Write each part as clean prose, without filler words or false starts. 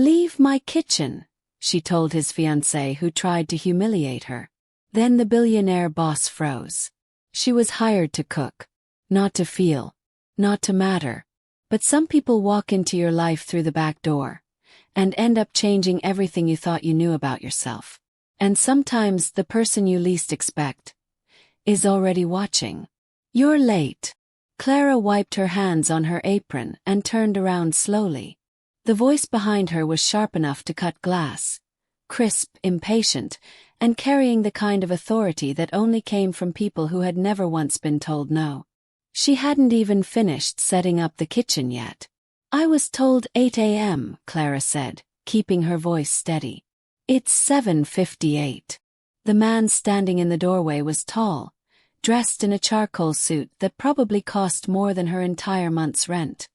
"Leave my kitchen," she told his fiancé, who tried to humiliate her. Then the billionaire boss froze. She was hired to cook, not to feel, not to matter. But some people walk into your life through the back door and end up changing everything you thought you knew about yourself. And sometimes the person you least expect is already watching. "You're late." Clara wiped her hands on her apron and turned around slowly. The voice behind her was sharp enough to cut glass, crisp, impatient, and carrying the kind of authority that only came from people who had never once been told no. She hadn't even finished setting up the kitchen yet. "I was told 8 a.m., Clara said, keeping her voice steady. "It's 7:58. The man standing in the doorway was tall, dressed in a charcoal suit that probably cost more than her entire month's rent.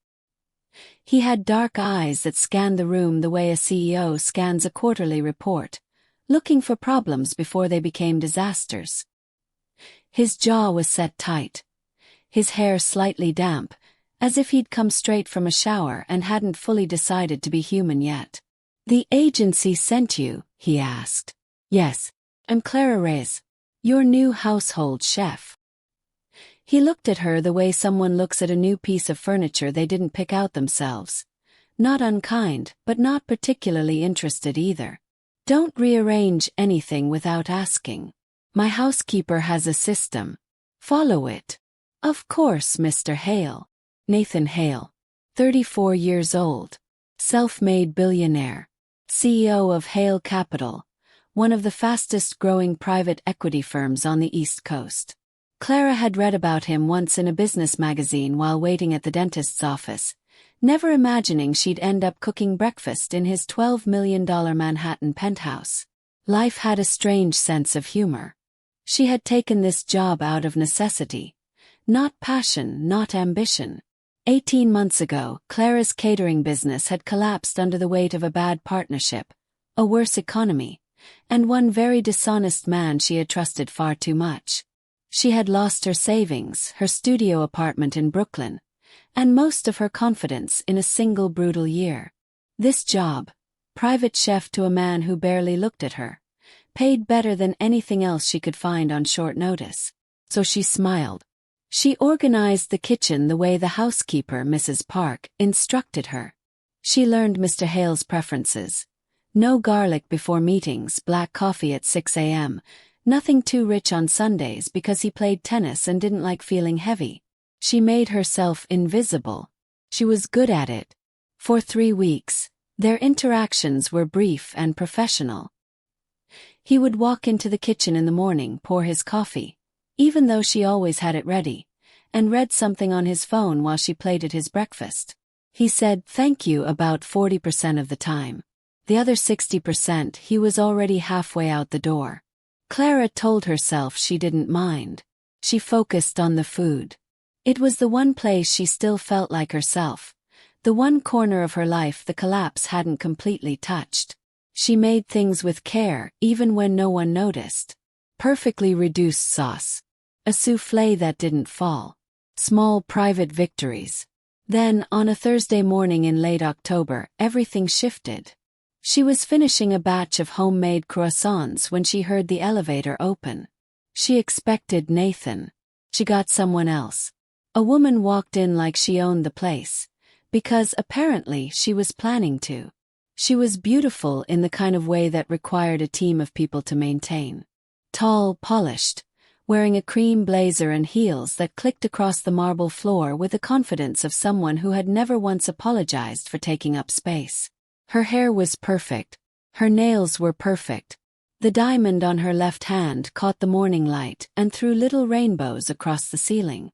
He had dark eyes that scanned the room the way a CEO scans a quarterly report, looking for problems before they became disasters. His jaw was set tight, his hair slightly damp, as if he'd come straight from a shower and hadn't fully decided to be human yet. "The agency sent you?" he asked. "Yes. I'm Clara Reyes, your new household chef." He looked at her the way someone looks at a new piece of furniture they didn't pick out themselves. Not unkind, but not particularly interested either. "Don't rearrange anything without asking. My housekeeper has a system. Follow it." "Of course, Mr. Hale." Nathan Hale, 34 years old, self-made billionaire, CEO of Hale Capital, one of the fastest-growing private equity firms on the East Coast. Clara had read about him once in a business magazine while waiting at the dentist's office, never imagining she'd end up cooking breakfast in his $12 million Manhattan penthouse. Life had a strange sense of humor. She had taken this job out of necessity, not passion, not ambition. 18 months ago, Clara's catering business had collapsed under the weight of a bad partnership, a worse economy, and one very dishonest man she had trusted far too much. She had lost her savings, her studio apartment in Brooklyn, and most of her confidence in a single brutal year. This job, private chef to a man who barely looked at her, paid better than anything else she could find on short notice. So she smiled. She organized the kitchen the way the housekeeper, Mrs. Park, instructed her. She learned Mr. Hale's preferences. No garlic before meetings, black coffee at 6 a.m., nothing too rich on Sundays because he played tennis and didn't like feeling heavy. She made herself invisible. She was good at it. For 3 weeks, their interactions were brief and professional. He would walk into the kitchen in the morning, pour his coffee, even though she always had it ready, and read something on his phone while she plated his breakfast. He said thank you about 40% of the time. The other 60% he was already halfway out the door. Clara told herself she didn't mind. She focused on the food. It was the one place she still felt like herself, the one corner of her life the collapse hadn't completely touched. She made things with care, even when no one noticed. Perfectly reduced sauce. A soufflé that didn't fall. Small private victories. Then, on a Thursday morning in late October, everything shifted. She was finishing a batch of homemade croissants when she heard the elevator open. She expected Nathan. She got someone else. A woman walked in like she owned the place, because apparently she was planning to. She was beautiful in the kind of way that required a team of people to maintain. Tall, polished, wearing a cream blazer and heels that clicked across the marble floor with the confidence of someone who had never once apologized for taking up space. Her hair was perfect. Her nails were perfect. The diamond on her left hand caught the morning light and threw little rainbows across the ceiling.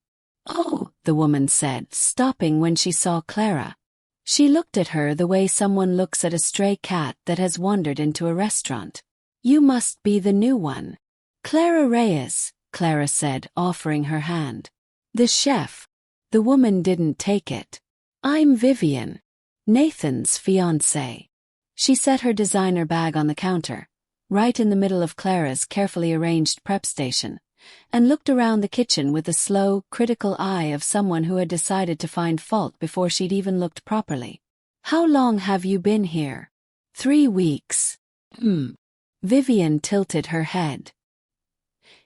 "Oh," the woman said, stopping when she saw Clara. She looked at her the way someone looks at a stray cat that has wandered into a restaurant. "You must be the new one." "Clara Reyes," Clara said, offering her hand. "The chef." The woman didn't take it. "I'm Vivian, Nathan's fiancée." She set her designer bag on the counter, right in the middle of Clara's carefully arranged prep station, and looked around the kitchen with the slow, critical eye of someone who had decided to find fault before she'd even looked properly. "How long have you been here?" 3 weeks. Vivian tilted her head.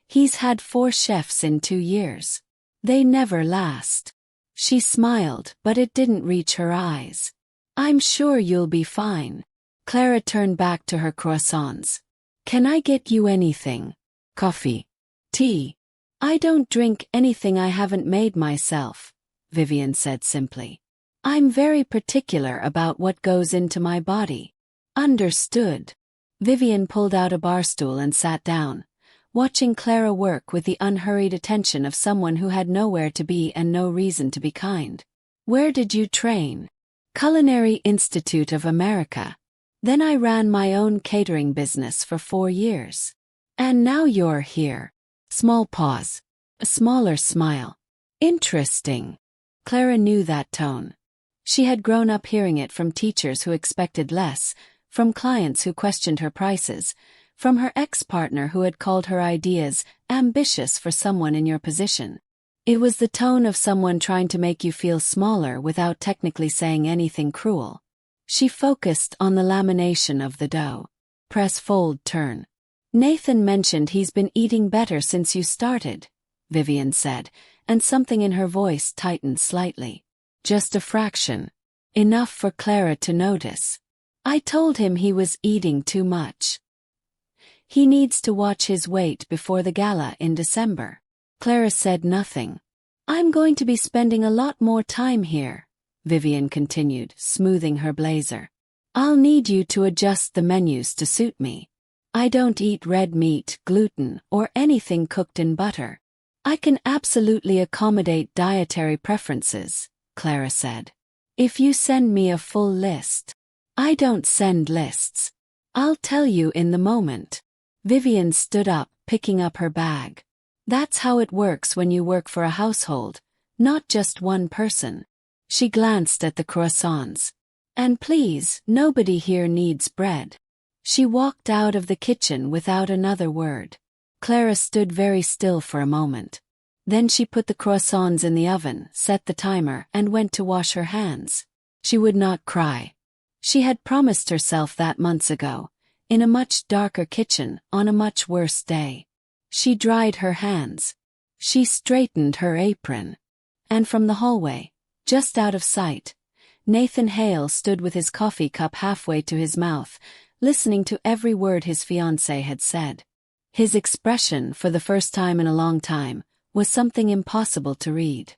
He's had 4 chefs in 2 years. They never last. She smiled, but it didn't reach her eyes. I'm sure you'll be fine. Clara turned back to her croissants. Can I get you anything? Coffee? Tea? I don't drink anything I haven't made myself, Vivian said simply. I'm very particular about what goes into my body. Understood. Vivian pulled out a bar stool and sat down, watching Clara work with the unhurried attention of someone who had nowhere to be and no reason to be kind. Where did you train? Culinary Institute of America. Then I ran my own catering business for 4 years. And now you're here. Small pause. A smaller smile. Interesting. Clara knew that tone. She had grown up hearing it from teachers who expected less, from clients who questioned her prices, from her ex-partner who had called her ideas ambitious for someone in your position. It was the tone of someone trying to make you feel smaller without technically saying anything cruel. She focused on the lamination of the dough. Press, fold, turn. Nathan mentioned he's been eating better since you started, Vivian said, and something in her voice tightened slightly. Just a fraction. Enough for Clara to notice. I told him he was eating too much. He needs to watch his weight before the gala in December. Clara said nothing. I'm going to be spending a lot more time here, Vivian continued, smoothing her blazer. I'll need you to adjust the menus to suit me. I don't eat red meat, gluten, or anything cooked in butter. I can absolutely accommodate dietary preferences, Clara said. If you send me a full list. I don't send lists. I'll tell you in the moment. Vivian stood up, picking up her bag. That's how it works when you work for a household, not just one person. She glanced at the croissants. And please, nobody here needs bread. She walked out of the kitchen without another word. Clara stood very still for a moment. Then she put the croissants in the oven, set the timer, and went to wash her hands. She would not cry. She had promised herself that months ago, in a much darker kitchen, on a much worse day. She dried her hands. She straightened her apron. And from the hallway, just out of sight, Nathan Hale stood with his coffee cup halfway to his mouth, listening to every word his fiancée had said. His expression, for the first time in a long time, was something impossible to read.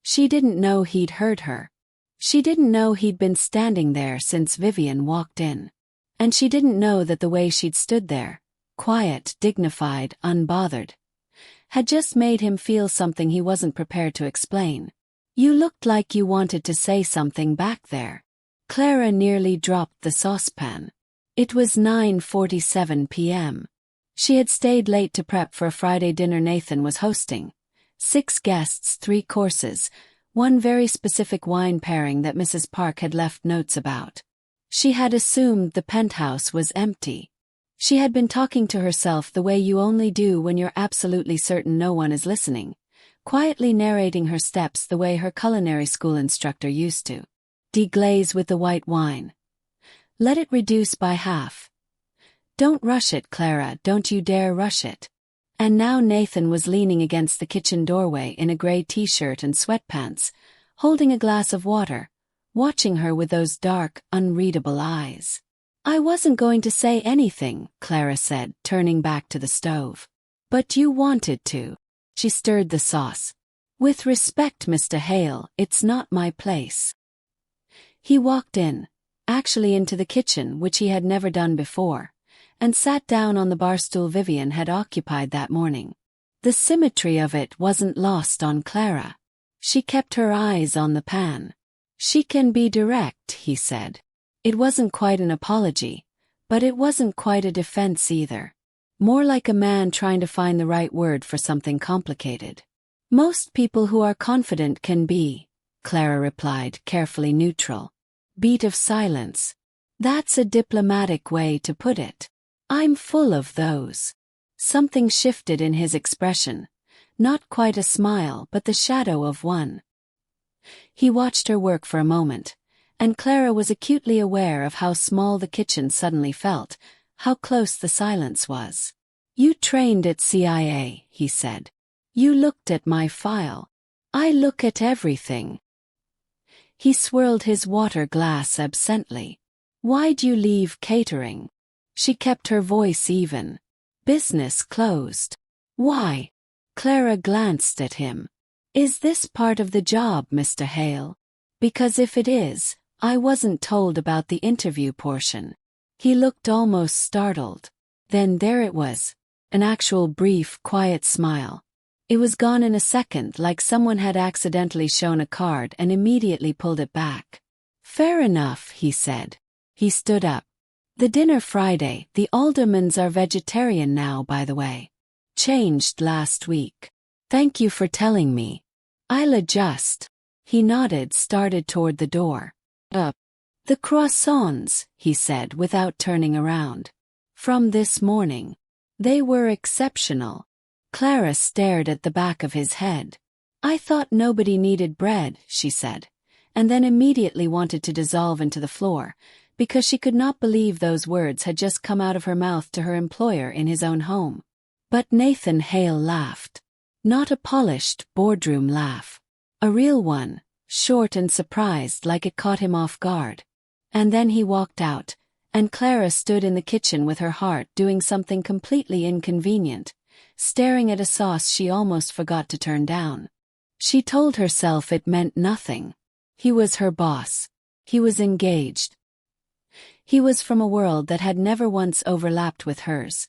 She didn't know he'd heard her. She didn't know he'd been standing there since Vivian walked in. And she didn't know that the way she'd stood there, quiet, dignified, unbothered, had just made him feel something he wasn't prepared to explain. You looked like you wanted to say something back there. Clara nearly dropped the saucepan. It was 9:47 p.m. She had stayed late to prep for a Friday dinner Nathan was hosting. 6 guests, 3 courses, one very specific wine pairing that Mrs. Park had left notes about. She had assumed the penthouse was empty. She had been talking to herself the way you only do when you're absolutely certain no one is listening, quietly narrating her steps the way her culinary school instructor used to. Deglaze with the white wine. Let it reduce by half. Don't rush it, Clara, don't you dare rush it. And now Nathan was leaning against the kitchen doorway in a gray t-shirt and sweatpants, holding a glass of water, watching her with those dark, unreadable eyes. I wasn't going to say anything, Clara said, turning back to the stove. But you wanted to. She stirred the sauce. With respect, Mr. Hale, it's not my place. He walked in, actually into the kitchen, which he had never done before, and sat down on the bar stool Vivian had occupied that morning. The symmetry of it wasn't lost on Clara. She kept her eyes on the pan. She can be direct, he said. It wasn't quite an apology, but it wasn't quite a defense either. More like a man trying to find the right word for something complicated. Most people who are confident can be, Clara replied, carefully neutral. Beat of silence. That's a diplomatic way to put it. I'm full of those. Something shifted in his expression. Not quite a smile, but the shadow of one. He watched her work for a moment, And Clara was acutely aware of how small the kitchen suddenly felt, how close the silence was. "You trained at CIA," he said. "You looked at my file. I look at everything." He swirled his water glass absently. "Why'd you leave catering?" She kept her voice even. "Business closed." "Why?" Clara glanced at him. "Is this part of the job, Mr. Hale? Because if it is, I wasn't told about the interview portion." He looked almost startled. Then there it was. An actual brief, quiet smile. It was gone in a second, like someone had accidentally shown a card and immediately pulled it back. "Fair enough," he said. He stood up. "The dinner Friday, the Aldermans are vegetarian now, by the way. Changed last week. Thank you for telling me. I'll adjust." He nodded, started toward the door. The croissants," he said without turning around. "From this morning. They were exceptional." Clara stared at the back of his head. "I thought nobody needed bread," she said, and then immediately wanted to dissolve into the floor, because she could not believe those words had just come out of her mouth to her employer in his own home. But Nathan Hale laughed. Not a polished boardroom laugh. A real one, short and surprised, like it caught him off guard. And then he walked out, and Clara stood in the kitchen with her heart doing something completely inconvenient, staring at a sauce she almost forgot to turn down. She told herself it meant nothing. He was her boss. He was engaged. He was from a world that had never once overlapped with hers,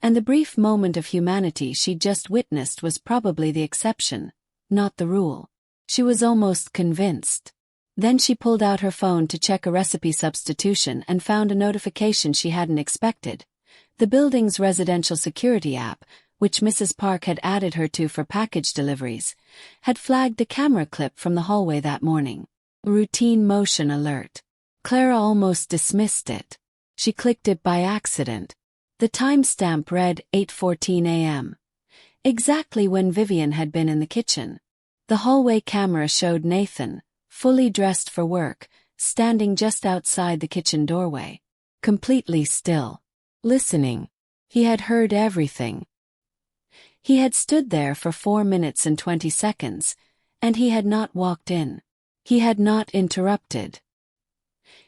and the brief moment of humanity she'd just witnessed was probably the exception, not the rule. She was almost convinced. Then she pulled out her phone to check a recipe substitution and found a notification she hadn't expected. The building's residential security app, which Mrs. Park had added her to for package deliveries, had flagged a camera clip from the hallway that morning. Routine motion alert. Clara almost dismissed it. She clicked it by accident. The timestamp read 8:14 a.m. Exactly when Vivian had been in the kitchen. The hallway camera showed Nathan, fully dressed for work, standing just outside the kitchen doorway. Completely still. Listening. He had heard everything. He had stood there for 4 minutes and 20 seconds, and he had not walked in. He had not interrupted.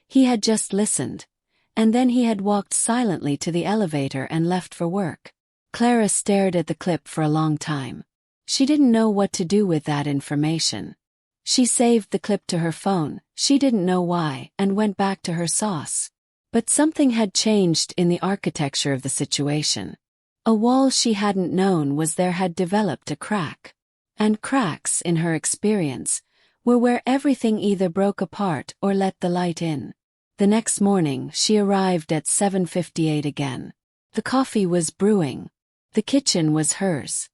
He had just listened, and then he had walked silently to the elevator and left for work. Clara stared at the clip for a long time. She didn't know what to do with that information. She saved the clip to her phone, she didn't know why, and went back to her sauce. But something had changed in the architecture of the situation. A wall she hadn't known was there had developed a crack. And cracks, in her experience, were where everything either broke apart or let the light in. The next morning she arrived at 7:58 again. The coffee was brewing. The kitchen was hers.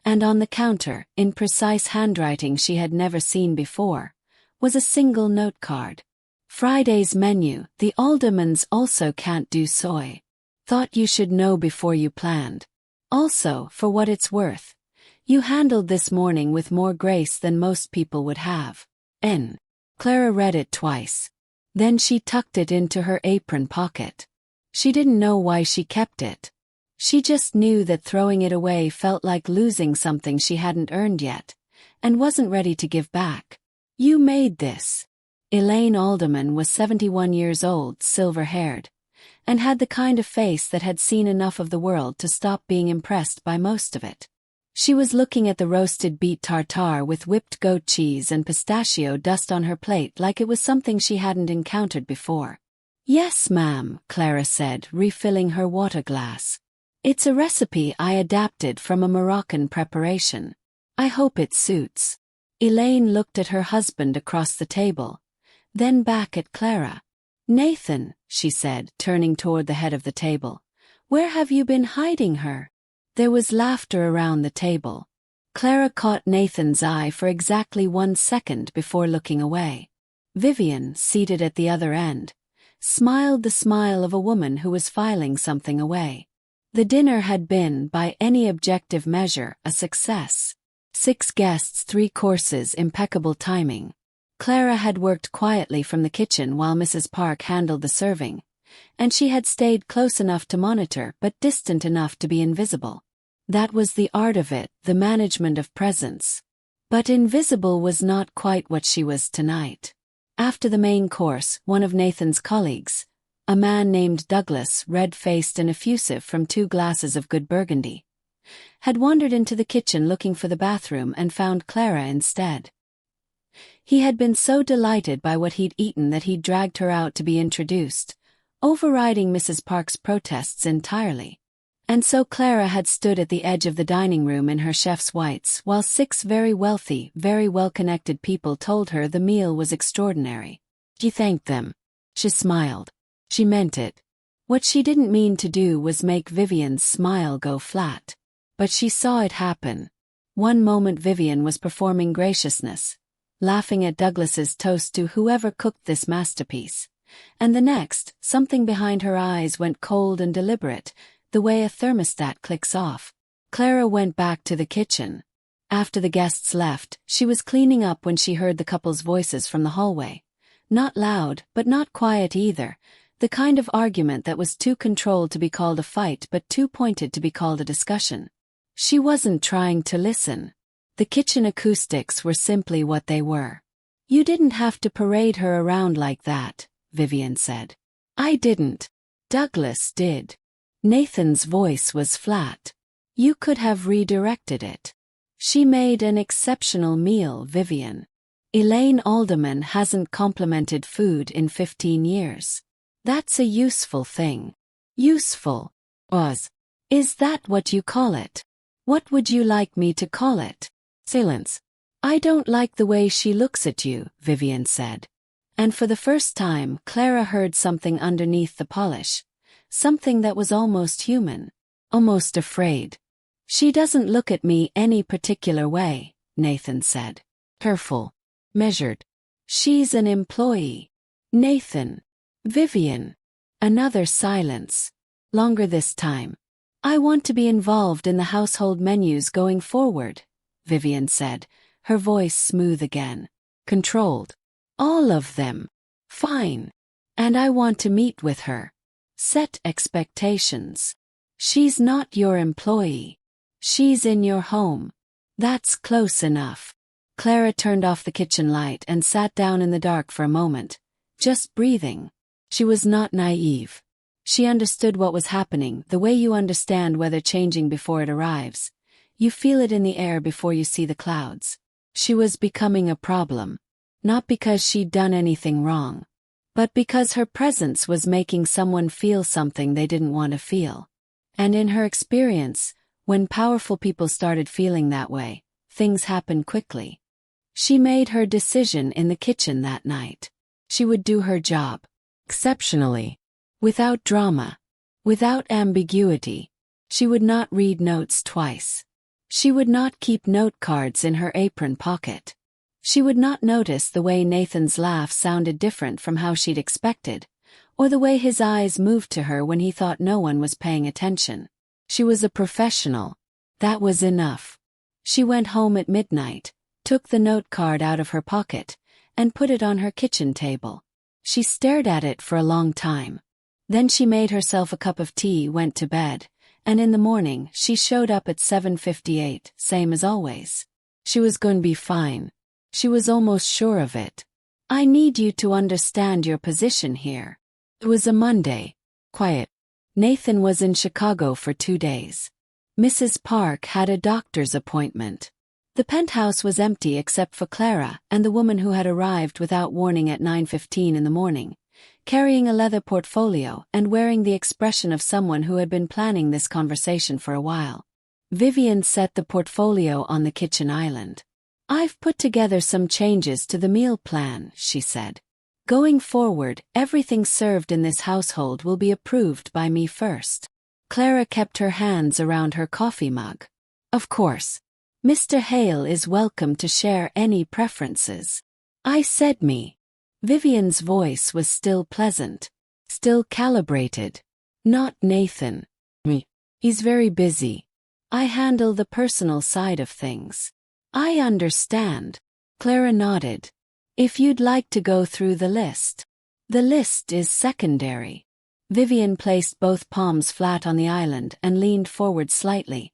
And on the counter, in precise handwriting she had never seen before, was a single note card. "Friday's menu, the Aldermans also can't do soy. Thought you should know before you planned. Also, for what it's worth, you handled this morning with more grace than most people would have. N." Clara read it twice. Then she tucked it into her apron pocket. She didn't know why she kept it. She just knew that throwing it away felt like losing something she hadn't earned yet, and wasn't ready to give back. "You made this." Elaine Alderman was 71 years old, silver-haired, and had the kind of face that had seen enough of the world to stop being impressed by most of it. She was looking at the roasted beet tartare with whipped goat cheese and pistachio dust on her plate like it was something she hadn't encountered before. "Yes, ma'am," Clara said, refilling her water glass. "It's a recipe I adapted from a Moroccan preparation. I hope it suits." Elaine looked at her husband across the table, then back at Clara. "Nathan," she said, turning toward the head of the table, "where have you been hiding her?" There was laughter around the table. Clara caught Nathan's eye for exactly 1 second before looking away. Vivian, seated at the other end, smiled the smile of a woman who was filing something away. The dinner had been, by any objective measure, a success. 6 guests, 3 courses, impeccable timing. Clara had worked quietly from the kitchen while Mrs. Park handled the serving, and she had stayed close enough to monitor but distant enough to be invisible. That was the art of it, the management of presence. But invisible was not quite what she was tonight. After the main course, one of Nathan's colleagues, a man named Douglas, red-faced and effusive from 2 glasses of good burgundy, had wandered into the kitchen looking for the bathroom and found Clara instead. He had been so delighted by what he'd eaten that he'd dragged her out to be introduced, overriding Mrs. Park's protests entirely. And so Clara had stood at the edge of the dining room in her chef's whites while 6 very wealthy, very well-connected people told her the meal was extraordinary. She thanked them. She smiled. She meant it. What she didn't mean to do was make Vivian's smile go flat. But she saw it happen. One moment Vivian was performing graciousness, laughing at Douglas's toast to whoever cooked this masterpiece. And the next, something behind her eyes went cold and deliberate, the way a thermostat clicks off. Clara went back to the kitchen. After the guests left, she was cleaning up when she heard the couple's voices from the hallway. Not loud, but not quiet either, the kind of argument that was too controlled to be called a fight but too pointed to be called a discussion. She wasn't trying to listen. The kitchen acoustics were simply what they were. "You didn't have to parade her around like that," Vivian said. "I didn't. Douglas did." Nathan's voice was flat. "You could have redirected it. She made an exceptional meal, Vivian. Elaine Alderman hasn't complimented food in 15 years. That's a useful thing." "Useful? Is that what you call it? What would you like me to call it?" "Silence." "I don't like the way she looks at you," Vivian said. And for the first time, Clara heard something underneath the polish. Something that was almost human. Almost afraid. "She doesn't look at me any particular way," Nathan said. "Careful. Measured. She's an employee." "Nathan." "Vivian." Another silence. Longer this time. "I want to be involved in the household menus going forward," Vivian said, her voice smooth again. Controlled. "All of them." "Fine. And I want to meet with her. Set expectations. She's not your employee. She's in your home. That's close enough." Clara turned off the kitchen light and sat down in the dark for a moment, just breathing. She was not naive. She understood what was happening, the way you understand weather changing before it arrives. You feel it in the air before you see the clouds. She was becoming a problem. Not because she'd done anything wrong, but because her presence was making someone feel something they didn't want to feel. And in her experience, when powerful people started feeling that way, things happened quickly. She made her decision in the kitchen that night. She would do her job. Exceptionally. Without drama. Without ambiguity. She would not read notes twice. She would not keep note cards in her apron pocket. She would not notice the way Nathan's laugh sounded different from how she'd expected, or the way his eyes moved to her when he thought no one was paying attention. She was a professional. That was enough. She went home at midnight, took the note card out of her pocket, and put it on her kitchen table. She stared at it for a long time. Then she made herself a cup of tea, went to bed, and in the morning she showed up at 7:58, same as always. She was going to be fine. She was almost sure of it. "I need you to understand your position here." It was a Monday. Quiet. Nathan was in Chicago for 2 days. Mrs. Park had a doctor's appointment. The penthouse was empty except for Clara and the woman who had arrived without warning at 9:15 in the morning, carrying a leather portfolio and wearing the expression of someone who had been planning this conversation for a while. Vivian set the portfolio on the kitchen island. "I've put together some changes to the meal plan," she said. "Going forward, everything served in this household will be approved by me first." Clara kept her hands around her coffee mug. "Of course. Mr. Hale is welcome to share any preferences." "I said me." Vivian's voice was still pleasant. Still calibrated. "Not Nathan. Me. He's very busy. I handle the personal side of things." "I understand." Clara nodded. If you'd like to go through the list. The list is secondary. Vivian placed both palms flat on the island and leaned forward slightly,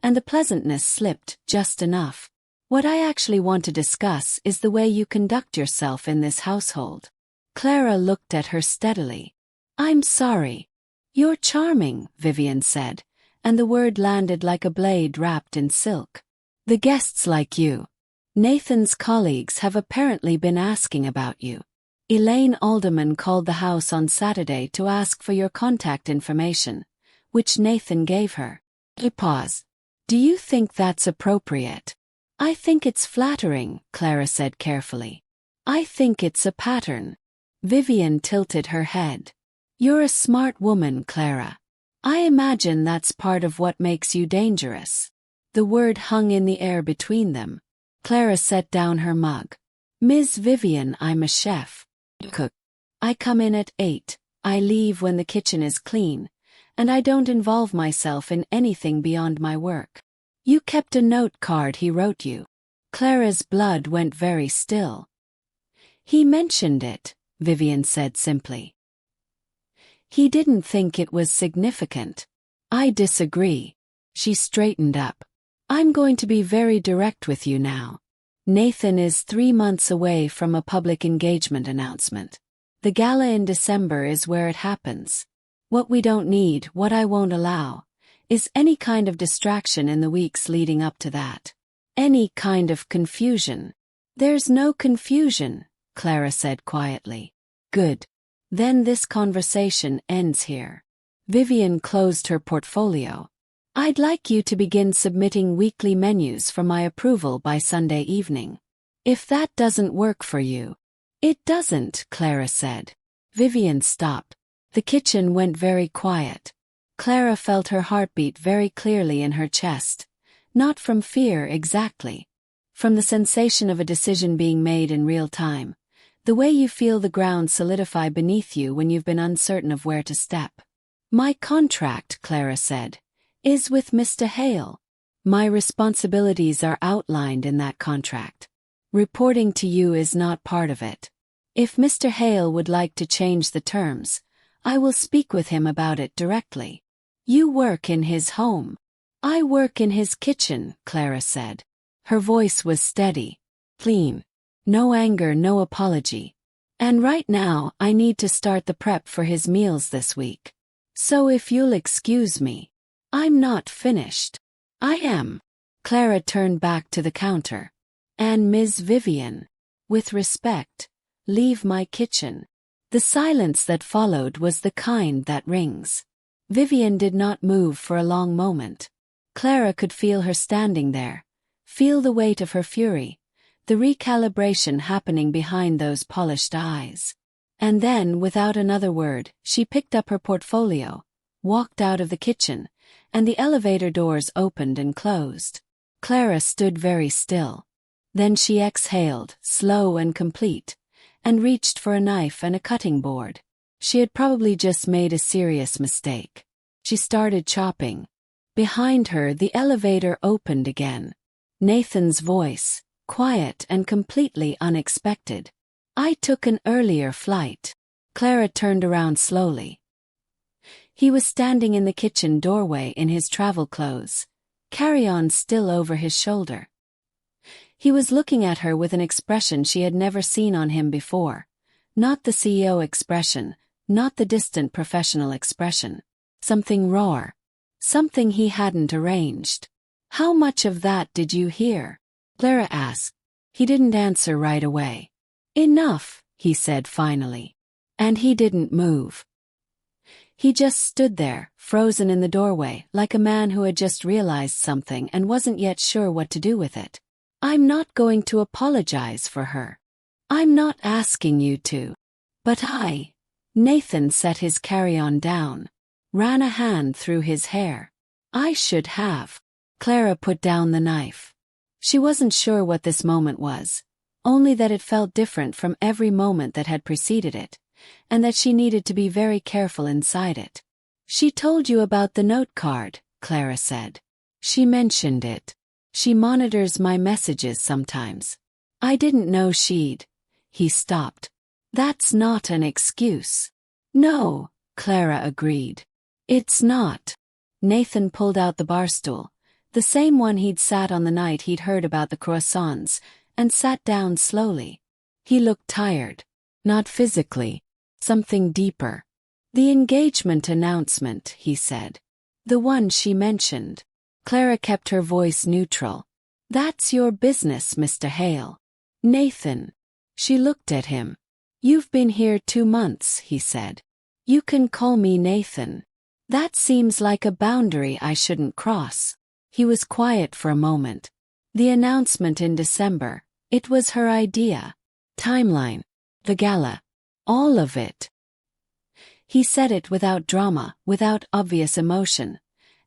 and the pleasantness slipped just enough. What I actually want to discuss is the way you conduct yourself in this household. Clara looked at her steadily. I'm sorry. You're charming, Vivian said, and the word landed like a blade wrapped in silk. The guests like you. Nathan's colleagues have apparently been asking about you. Elaine Alderman called the house on Saturday to ask for your contact information, which Nathan gave her. He paused. Do you think that's appropriate? I think it's flattering, Clara said carefully. I think it's a pattern. Vivian tilted her head. You're a smart woman, Clara. I imagine that's part of what makes you dangerous. The word hung in the air between them. Clara set down her mug. Ms. Vivian, I'm a chef. Cook. I come in at 8, I leave when the kitchen is clean, and I don't involve myself in anything beyond my work. You kept a note card he wrote you. Clara's blood went very still. He mentioned it, Vivian said simply. He didn't think it was significant. I disagree. She straightened up. I'm going to be very direct with you now. Nathan is 3 months away from a public engagement announcement. The gala in December is where it happens. What we don't need, what I won't allow, is any kind of distraction in the weeks leading up to that. Any kind of confusion. There's no confusion, Clara said quietly. Good. Then this conversation ends here. Vivian closed her portfolio. I'd like you to begin submitting weekly menus for my approval by Sunday evening. If that doesn't work for you. It doesn't, Clara said. Vivian stopped. The kitchen went very quiet. Clara felt her heartbeat very clearly in her chest. Not from fear exactly. From the sensation of a decision being made in real time. The way you feel the ground solidify beneath you when you've been uncertain of where to step. My contract, Clara said, is with Mr. Hale. My responsibilities are outlined in that contract. Reporting to you is not part of it. If Mr. Hale would like to change the terms, I will speak with him about it directly. You work in his home. I work in his kitchen, Clara said. Her voice was steady, clean. No anger, no apology. And right now, I need to start the prep for his meals this week. So if you'll excuse me. I'm not finished. I am. Clara turned back to the counter. And Ms. Vivian, with respect, leave my kitchen. The silence that followed was the kind that rings. Vivian did not move for a long moment. Clara could feel her standing there, feel the weight of her fury, the recalibration happening behind those polished eyes. And then, without another word, she picked up her portfolio, walked out of the kitchen, and the elevator doors opened and closed. Clara stood very still. Then she exhaled, slow and complete, and reached for a knife and a cutting board. She had probably just made a serious mistake. She started chopping. Behind her, the elevator opened again. Nathan's voice, quiet and completely unexpected. I took an earlier flight. Clara turned around slowly. He was standing in the kitchen doorway in his travel clothes, carry-on still over his shoulder. He was looking at her with an expression she had never seen on him before. Not the CEO expression, not the distant professional expression. Something raw. Something he hadn't arranged. How much of that did you hear? Clara asked. He didn't answer right away. Enough, he said finally. And he didn't move. He just stood there, frozen in the doorway, like a man who had just realized something and wasn't yet sure what to do with it. I'm not going to apologize for her. I'm not asking you to. But Nathan set his carry-on down, ran a hand through his hair. I should have. Clara put down the knife. She wasn't sure what this moment was, only that it felt different from every moment that had preceded it, and that she needed to be very careful inside it. She told you about the note card, Clara said. She mentioned it. She monitors my messages sometimes. I didn't know she'd. He stopped. That's not an excuse. No, Clara agreed. It's not. Nathan pulled out the bar stool, the same one he'd sat on the night he'd heard about the croissants, and sat down slowly. He looked tired. Not physically. Something deeper. The engagement announcement, he said. The one she mentioned. Clara kept her voice neutral. That's your business, Mr. Hale. Nathan. She looked at him. You've been here 2 months, he said. You can call me Nathan. That seems like a boundary I shouldn't cross. He was quiet for a moment. The announcement in December, it was her idea. Timeline. The gala. All of it. He said it without drama, without obvious emotion,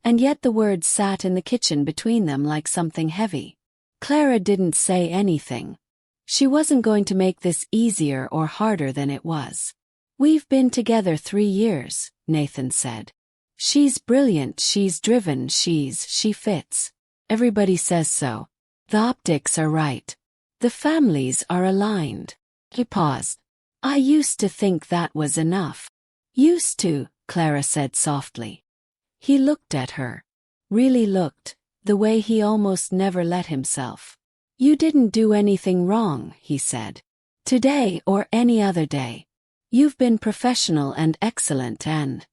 and yet the words sat in the kitchen between them like something heavy. Clara didn't say anything. She wasn't going to make this easier or harder than it was. We've been together 3 years, Nathan said. She's brilliant, she's driven, she fits. Everybody says so. The optics are right. The families are aligned. He paused. I used to think that was enough. Used to, Clara said softly. He looked at her. Really looked, the way he almost never let himself. You didn't do anything wrong, he said. Today or any other day. You've been professional and excellent and...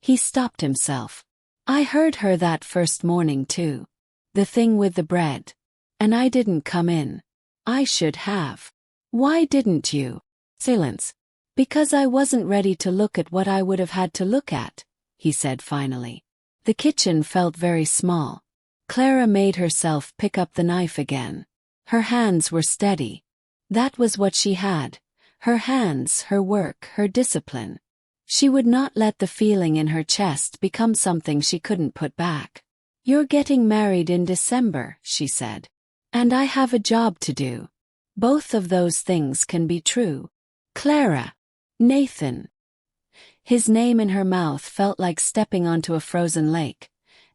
He stopped himself. I heard her that first morning too. The thing with the bread. And I didn't come in. I should have. Why didn't you? Silence. Because I wasn't ready to look at what I would have had to look at, he said finally. The kitchen felt very small. Clara made herself pick up the knife again. Her hands were steady. That was what she had. Her hands, her work, her discipline. She would not let the feeling in her chest become something she couldn't put back. You're getting married in December, she said. And I have a job to do. Both of those things can be true. Clara. Nathan. His name in her mouth felt like stepping onto a frozen lake,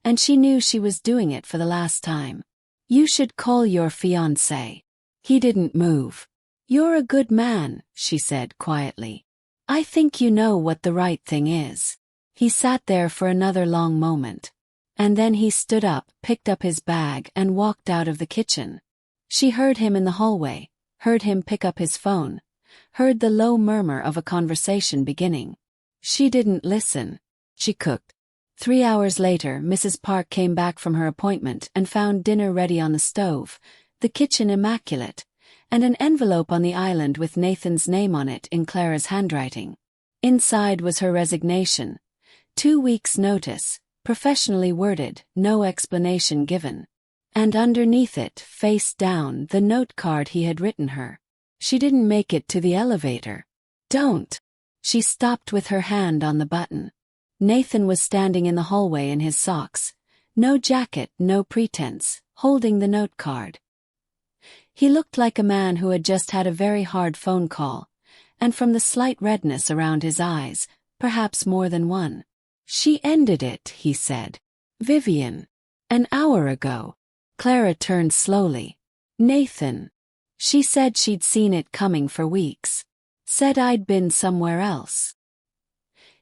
and she knew she was doing it for the last time. You should call your fiancé. He didn't move. You're a good man, she said quietly. I think you know what the right thing is. He sat there for another long moment. And then he stood up, picked up his bag and walked out of the kitchen. She heard him in the hallway, heard him pick up his phone, heard the low murmur of a conversation beginning. She didn't listen. She cooked. 3 hours later, Mrs. Park came back from her appointment and found dinner ready on the stove, the kitchen immaculate, and an envelope on the island with Nathan's name on it in Clara's handwriting. Inside was her resignation. 2 weeks' notice, professionally worded, no explanation given. And underneath it, face down, the note card he had written her. She didn't make it to the elevator. Don't. She stopped with her hand on the button. Nathan was standing in the hallway in his socks. No jacket, no pretense, holding the note card. He looked like a man who had just had a very hard phone call, and from the slight redness around his eyes, perhaps more than one. She ended it, he said. Vivian. An hour ago. Clara turned slowly. Nathan. She said she'd seen it coming for weeks. Said I'd been somewhere else.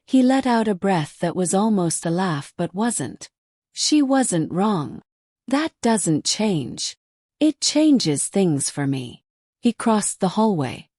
He let out a breath that was almost a laugh but wasn't. She wasn't wrong. That doesn't change. It changes things for me. He crossed the hallway.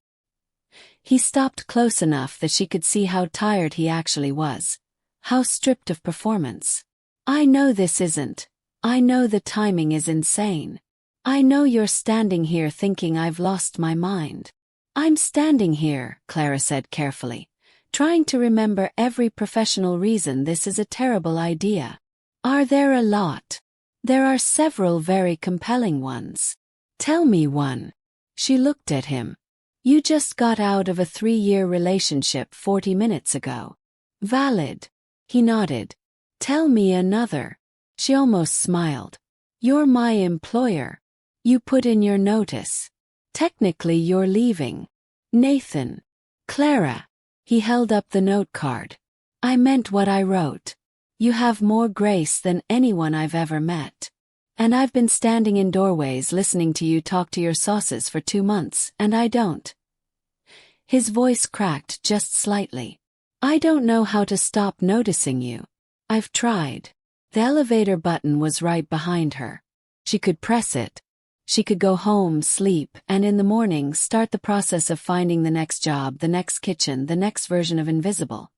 He stopped close enough that she could see how tired he actually was. How stripped of performance. I know this isn't. I know the timing is insane. I know you're standing here thinking I've lost my mind. I'm standing here, Clara said carefully, trying to remember every professional reason this is a terrible idea. Are there a lot? There are several very compelling ones. Tell me one. She looked at him. You just got out of a 3-year relationship 40 minutes ago. Valid. He nodded. Tell me another. She almost smiled. You're my employer. You put in your notice. Technically you're leaving. Nathan. Clara. He held up the note card. I meant what I wrote. You have more grace than anyone I've ever met. And I've been standing in doorways listening to you talk to your sauces for 2 months, and I don't. His voice cracked just slightly. I don't know how to stop noticing you. I've tried. The elevator button was right behind her. She could press it. She could go home, sleep, and in the morning start the process of finding the next job, the next kitchen, the next version of invisible.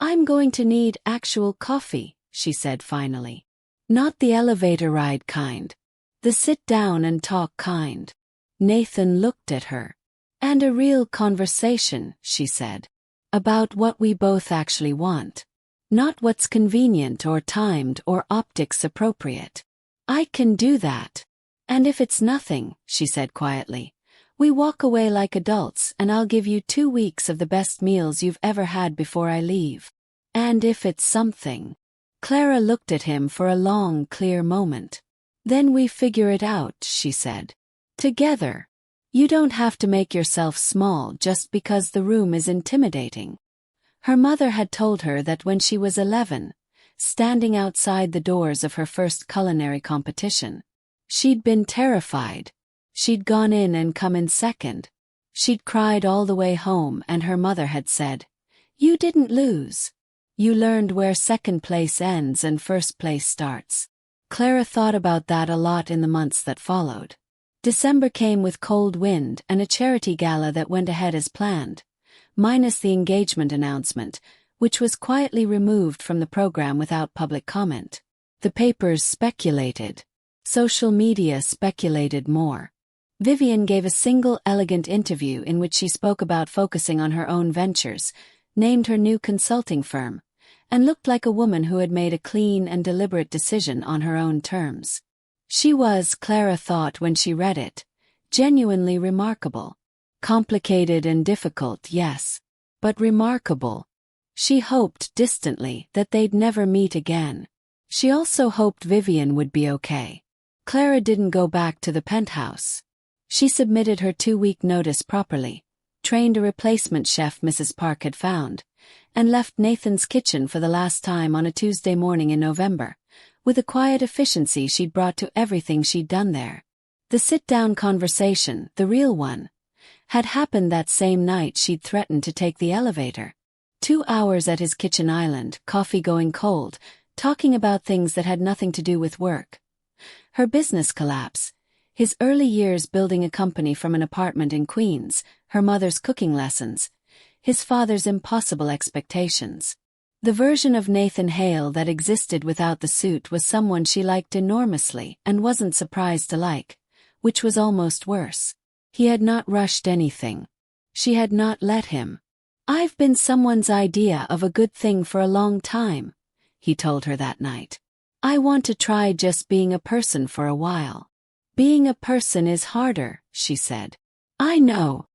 I'm going to need actual coffee, she said finally. Not the elevator ride kind. The sit down and talk kind. Nathan looked at her. And a real conversation, she said. About what we both actually want. Not what's convenient or timed or optics appropriate. I can do that. And if it's nothing, she said quietly, we walk away like adults and I'll give you 2 weeks of the best meals you've ever had before I leave. And if it's something. Clara looked at him for a long, clear moment. Then we figure it out, she said. Together. You don't have to make yourself small just because the room is intimidating. Her mother had told her that when she was 11, standing outside the doors of her first culinary competition, she'd been terrified. She'd gone in and come in second. She'd cried all the way home and her mother had said, "You didn't lose. You learned where second place ends and first place starts." Clara thought about that a lot in the months that followed. December came with cold wind and a charity gala that went ahead as planned, minus the engagement announcement, which was quietly removed from the program without public comment. The papers speculated. Social media speculated more. Vivian gave a single elegant interview in which she spoke about focusing on her own ventures, named her new consulting firm, and looked like a woman who had made a clean and deliberate decision on her own terms. She was, Clara thought when she read it, genuinely remarkable. Complicated and difficult, yes, but remarkable. She hoped distantly that they'd never meet again. She also hoped Vivian would be okay. Clara didn't go back to the penthouse. She submitted her 2-week notice properly, trained a replacement chef Mrs. Park had found, and left Nathan's kitchen for the last time on a Tuesday morning in November, with a quiet efficiency she'd brought to everything she'd done there. The sit-down conversation, the real one, had happened that same night she'd threatened to take the elevator. 2 hours at his kitchen island, coffee going cold, talking about things that had nothing to do with work. Her business collapse, his early years building a company from an apartment in Queens, her mother's cooking lessons, his father's impossible expectations. The version of Nathan Hale that existed without the suit was someone she liked enormously and wasn't surprised to like, which was almost worse. He had not rushed anything. She had not let him. I've been someone's idea of a good thing for a long time, he told her that night. I want to try just being a person for a while. Being a person is harder, she said. I know.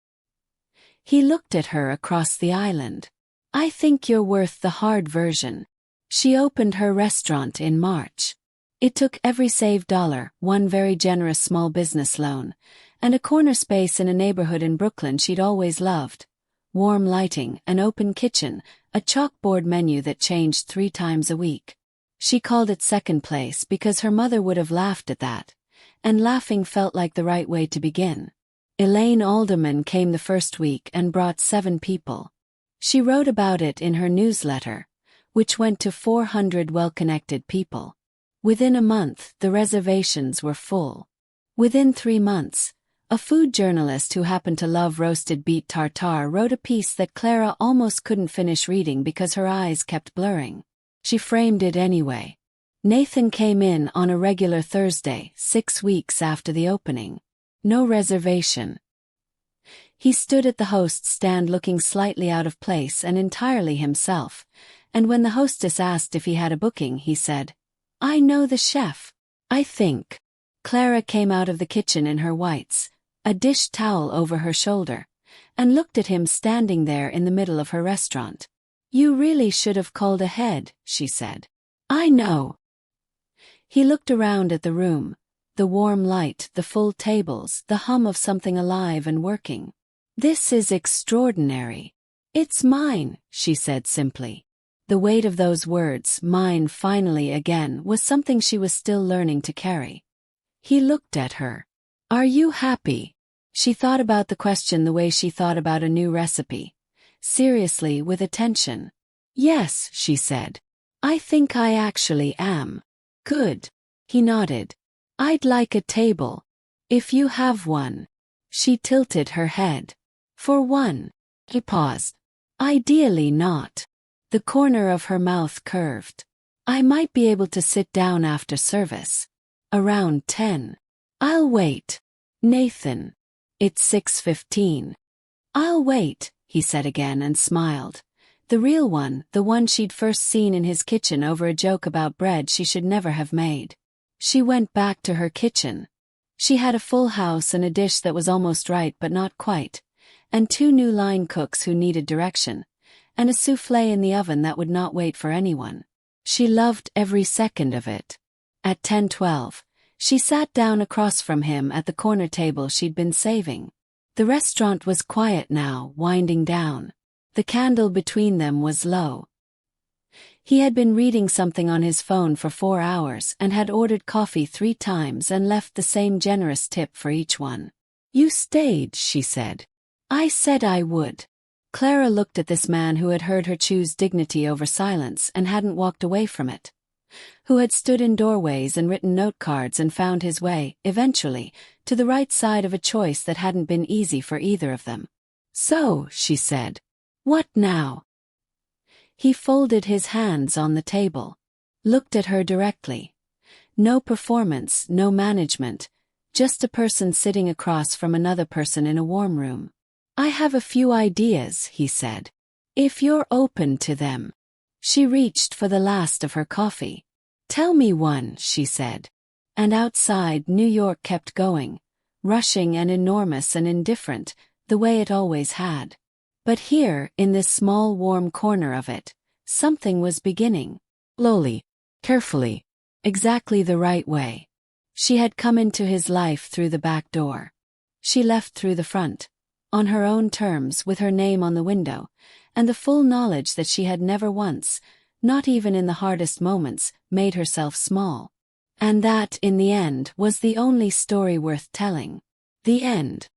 He looked at her across the island. I think you're worth the hard version. She opened her restaurant in March. It took every saved dollar, one very generous small business loan, and a corner space in a neighborhood in Brooklyn she'd always loved. Warm lighting, an open kitchen, a chalkboard menu that changed 3 times a week. She called it second place because her mother would have laughed at that, and laughing felt like the right way to begin. Elaine Alderman came the first week and brought 7 people. She wrote about it in her newsletter, which went to 400 well-connected people. Within a month, the reservations were full. Within 3 months, a food journalist who happened to love roasted beet tartare wrote a piece that Clara almost couldn't finish reading because her eyes kept blurring. She framed it anyway. Nathan came in on a regular Thursday, 6 weeks after the opening. No reservation. He stood at the host's stand looking slightly out of place and entirely himself, and when the hostess asked if he had a booking, he said, I know the chef, I think. Clara came out of the kitchen in her whites, a dish towel over her shoulder, and looked at him standing there in the middle of her restaurant. You really should have called ahead, she said. I know. He looked around at the room, the warm light, the full tables, the hum of something alive and working. This is extraordinary. It's mine, she said simply. The weight of those words, mine finally again, was something she was still learning to carry. He looked at her. Are you happy? She thought about the question the way she thought about a new recipe. Seriously, with attention. Yes, she said. I think I actually am. Good. He nodded. I'd like a table. If you have one. She tilted her head. For one. He paused. Ideally not. The corner of her mouth curved. I might be able to sit down after service. Around 10. I'll wait. Nathan. It's 6:15. I'll wait, he said again and smiled. The real one, the one she'd first seen in his kitchen over a joke about bread she should never have made. She went back to her kitchen. She had a full house and a dish that was almost right but not quite, and 2 new line cooks who needed direction, and a soufflé in the oven that would not wait for anyone. She loved every second of it. At 10:12, she sat down across from him at the corner table she'd been saving. The restaurant was quiet now, winding down. The candle between them was low. He had been reading something on his phone for 4 hours and had ordered coffee 3 times and left the same generous tip for each one. You stayed, she said. I said I would. Clara looked at this man who had heard her choose dignity over silence and hadn't walked away from it. Who had stood in doorways and written note cards and found his way, eventually, to the right side of a choice that hadn't been easy for either of them. So, she said. What now? He folded his hands on the table. Looked at her directly. No performance, no management, just a person sitting across from another person in a warm room. I have a few ideas, he said. If you're open to them. She reached for the last of her coffee. Tell me one, she said. And outside, New York kept going, rushing and enormous and indifferent, the way it always had. But here, in this small warm corner of it, something was beginning. Slowly, carefully, exactly the right way. She had come into his life through the back door. She left through the front, on her own terms, with her name on the window, and the full knowledge that she had never once, not even in the hardest moments, made herself small. And that, in the end, was the only story worth telling. The end.